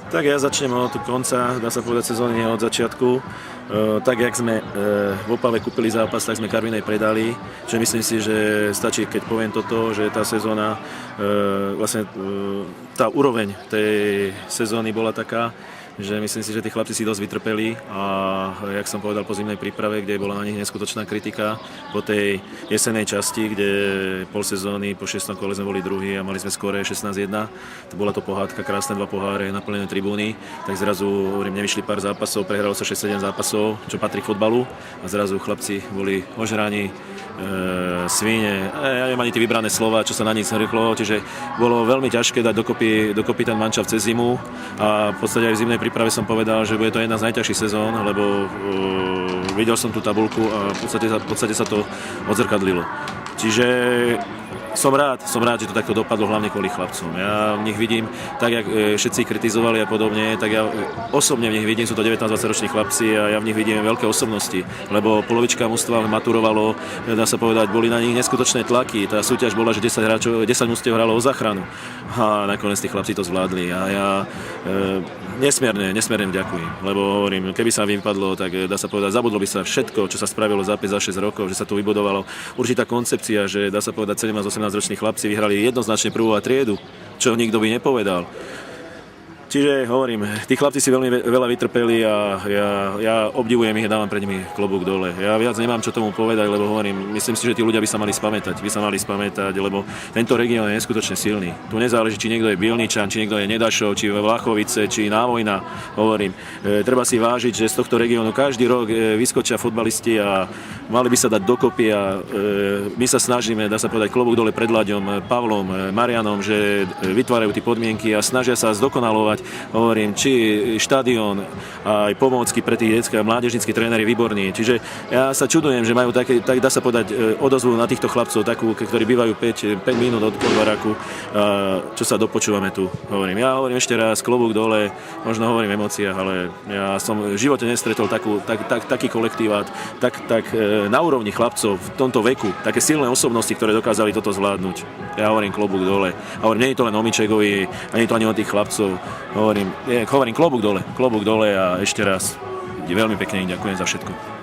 Tak ja začnem od konca, dá sa povedať sezóny od začiatku. Tak, jak sme v Opave kúpili zápas, tak sme Karvinej predali. Čiže myslím si, že stačí, keď poviem toto, že tá sezóna, vlastne tá úroveň tej sezóny bola taká, že myslím si, že tí chlapci si dosť vytrpeli a jak som povedal po zimnej príprave, kde bola na nich neskutočná kritika po tej jesenej časti, kde pol sezóny po 6. kole sme boli druhí a mali sme skóre 16-1. To bola to pohádka, krásne 2 poháre, naplnené tribúny, tak zrazu hovorím, nevyšli pár zápasov, prehralo sa 6-7 zápasov, čo patrí k fotbalu a zrazu chlapci boli ožraní, svíne, ja neviem ani tie vybrané slova, čo sa na nich zhrklo, čiže bolo veľmi ťažké dať dokopy ten manšaft cez zimu a v podstate aj v zimnej príprave som povedal, že bude to jedna z najťažších sezón, lebo videl som tú tabuľku a v podstate sa to odzrkadlilo. Čiže som rád, že to takto dopadlo hlavne kvôli chlapcom. Ja v nich vidím, tak jak všetci kritizovali a podobne, tak ja osobne v nich vidím, sú to 19-20 roční chlapci a ja v nich vidím veľké osobnosti, lebo polovička mužstva maturovalo, dá sa povedať, boli na nich neskutočné tlaky. Tá súťaž bola, že 10 mužstiev hralo o záchranu a nakoniec tí chlapci to zvládli a ja nesmierne vďakujem, lebo hovorím, keby sa vypadlo, tak dá sa povedať, zabudlo by sa všetko, čo sa spravilo za 5, za 6 rokov, že sa tu vybudovalo určitá koncepcia, že dá sa povedať 17-18 roční chlapci vyhrali jednoznačne prvú a triedu, čo nikto by nepovedal. Čiže hovorím, tí chlapci si veľmi veľa vytrpeli a ja obdivujem ich a dávam pred nimi klobúk dole. Ja viac nemám čo tomu povedať, lebo hovorím, myslím si, že tí ľudia by sa mali spamätať, lebo tento región je neskutočne silný. Tu nezáleží, či niekto je Bielničan, či niekto je Nedašov, či Vlachovice, či Návojna. Hovorím, treba si vážiť, že z tohto regiónu každý rok vyskočia futbalisti a mali by sa dať dokopy a my sa snažíme, dá sa povedať, klobúk dole pred Láďom, Pavlom, Marianom, že vytvárajú tie podmienky a snažia sa zdokonalovať. Hovorím, či štadión, aj pomôcky pre tých detských a mládežníckí tréneri výborní. Čiže ja sa čudujem, že majú také, tak dá sa povedať, odozvu na týchto chlapcov takú, ktorí bývajú 5 minút od baráku, čo sa dopočúvame tu. Ja hovorím ešte raz, klobúk dole, možno hovorím v emóciách, ale ja som v živote nestretol taký kolektívát, tak na úrovni chlapcov v tomto veku, také silné osobnosti, ktoré dokázali toto zvládnuť. Ja hovorím klobúk dole. Hovorím, nie je to len o Mičegovi, nie je to ani o tých chlapcov. Hovorím klobúk dole a ešte raz veľmi pekne ďakujem za všetko.